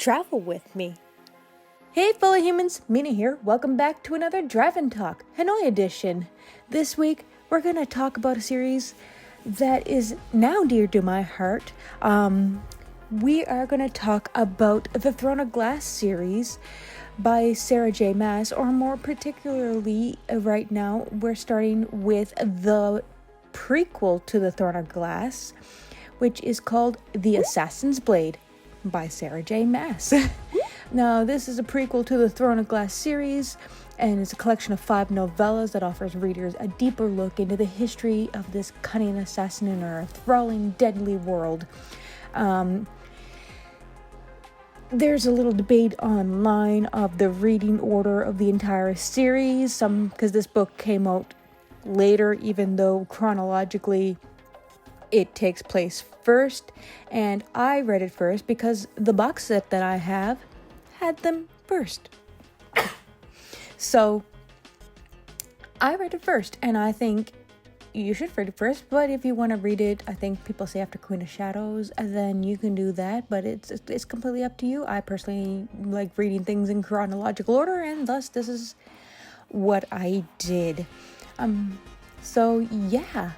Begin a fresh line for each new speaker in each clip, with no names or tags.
Travel with me. Hey fellow humans, Mina here. Welcome back to another Drive and Talk, Hanoi edition. This week, we're going to talk about a series that is now dear to my heart. We are going to talk about the Throne of Glass series by Sarah J. Maas, or more particularly right now, we're starting with the prequel to the Throne of Glass, which is called The Assassin's Blade by Sarah J. Maas. Now, this is a prequel to the Throne of Glass series, and it's a collection of 5 novellas that offers readers a deeper look into the history of this cunning assassin in her enthralling, deadly world. There's a little debate online of the reading order of the entire series, because this book came out later, even though chronologically it takes place first, and I read it first because the box set that I have had them first. So I read it first, and I think you should read it first, but if you want to read it, I think people say after Queen of Shadows, and then you can do that, but it's completely up to you. I personally like reading things in chronological order, and thus this is what I did. So yeah,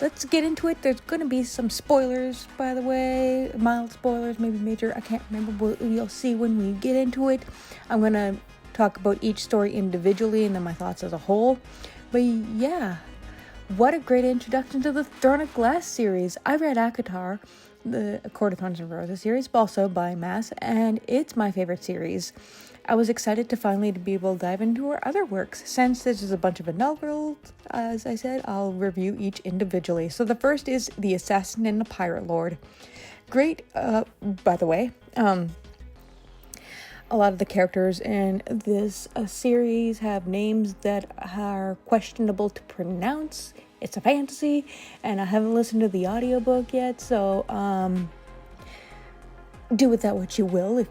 let's get into it. There's going to be some spoilers, by the way, mild spoilers, maybe major, I can't remember, you'll see when we get into it. I'm going to talk about each story individually and then my thoughts as a whole. But yeah, what a great introduction to the Throne of Glass series. I read ACOTAR, the Court of Thorns and Roses series, also by Maas, and it's my favorite series. I was excited to finally be able to dive into her other works. Since this is a bunch of novels, as I said, I'll review each individually. So the first is The Assassin and the Pirate Lord. Great, by the way, a lot of the characters in this series have names that are questionable to pronounce. It's a fantasy, and I haven't listened to the audiobook yet, so do with that what you will.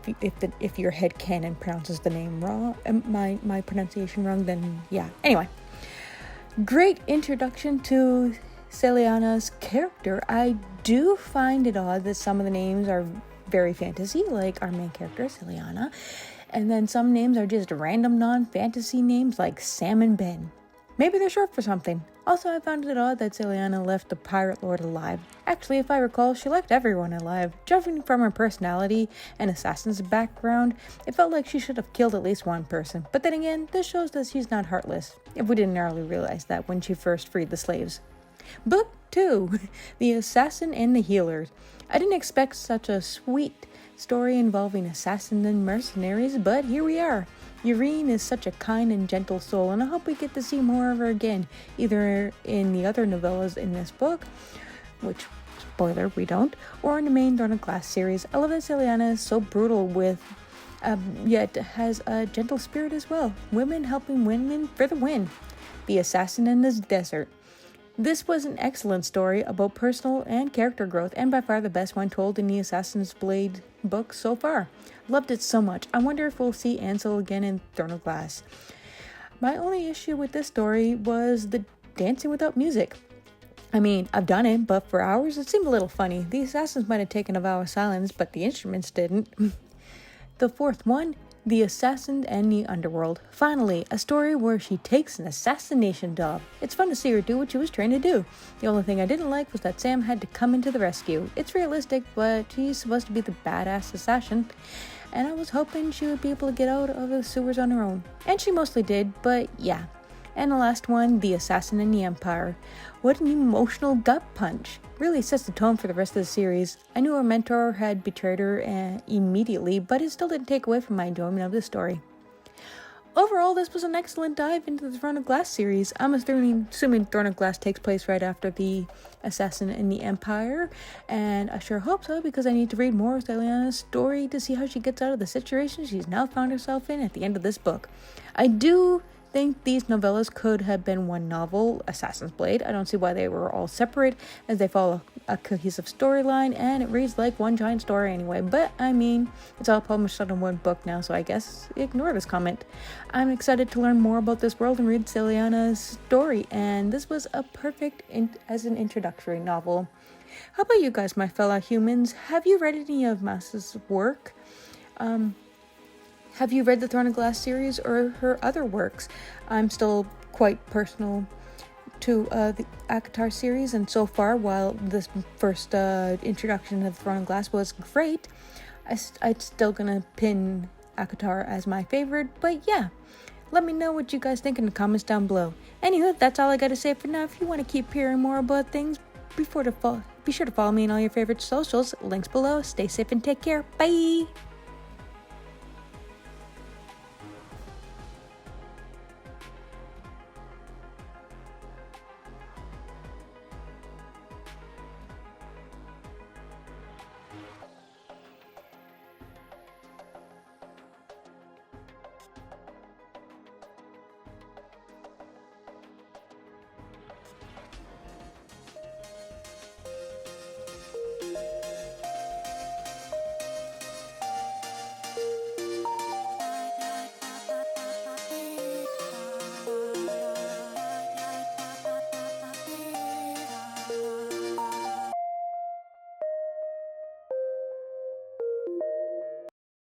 If your head canon pronounces the name wrong, my pronunciation wrong, then yeah. Anyway, great introduction to Celiana's character. I do find it odd that some of the names are very fantasy, like our main character, Celiana, and then some names are just random non-fantasy names like Sam and Ben. Maybe they're short for something. Also, I found it odd that Celiana left the Pirate Lord alive. Actually, if I recall, she left everyone alive. Judging from her personality and assassin's background, it felt like she should have killed at least one person. But then again, this shows that she's not heartless, if we didn't early realize that when she first freed the slaves. Book 2, The Assassin and the Healer. I didn't expect such a sweet story involving assassins and mercenaries, but here we are. Irene is such a kind and gentle soul, and I hope we get to see more of her again, either in the other novellas in this book, which, spoiler, we don't, or in the main Throne of Glass series. I love that Celiana is so brutal yet has a gentle spirit as well. Women helping women for the win. The Assassin in the Desert. This was an excellent story about personal and character growth, and by far the best one told in the Assassin's Blade book so far. Loved it so much. I wonder if we'll see Ansel again in Throne of Glass. My only issue with this story was the dancing without music. I mean, I've done it, but for hours it seemed a little funny. The assassins might have taken a vow of silence, but the instruments didn't. The fourth one, The Assassin and the Underworld. Finally, a story where she takes an assassination job. It's fun to see her do what she was trained to do. The only thing I didn't like was that Sam had to come into the rescue. It's realistic, but she's supposed to be the badass assassin, and I was hoping she would be able to get out of the sewers on her own. And she mostly did, but yeah. And the last one, The Assassin and the Empire. What an emotional gut punch. Really sets the tone for the rest of the series. I knew her mentor had betrayed her immediately, but it still didn't take away from my enjoyment of the story. Overall, this was an excellent dive into the Throne of Glass series. I'm assuming Throne of Glass takes place right after The Assassin and the Empire, and I sure hope so, because I need to read more of Celiana's story to see how she gets out of the situation she's now found herself in at the end of this book. I do think these novellas could have been one novel, Assassin's Blade. I don't see why they were all separate, as they follow a cohesive storyline, and it reads like one giant story anyway. But, I mean, it's all published on one book now, so I guess ignore this comment. I'm excited to learn more about this world and read Celiana's story, and this was a perfect as an introductory novel. How about you guys, my fellow humans? Have you read any of Maas's work? Have you read the Throne of Glass series or her other works? I'm still quite personal to the ACOTAR series, and so far, while this first introduction of the Throne of Glass was great, I'm still gonna pin ACOTAR as my favorite. But yeah, let me know what you guys think in the comments down below. Anywho, that's all I gotta say for now. If you want to keep hearing more about things, be sure to follow me on all your favorite socials. Links below. Stay safe and take care. Bye!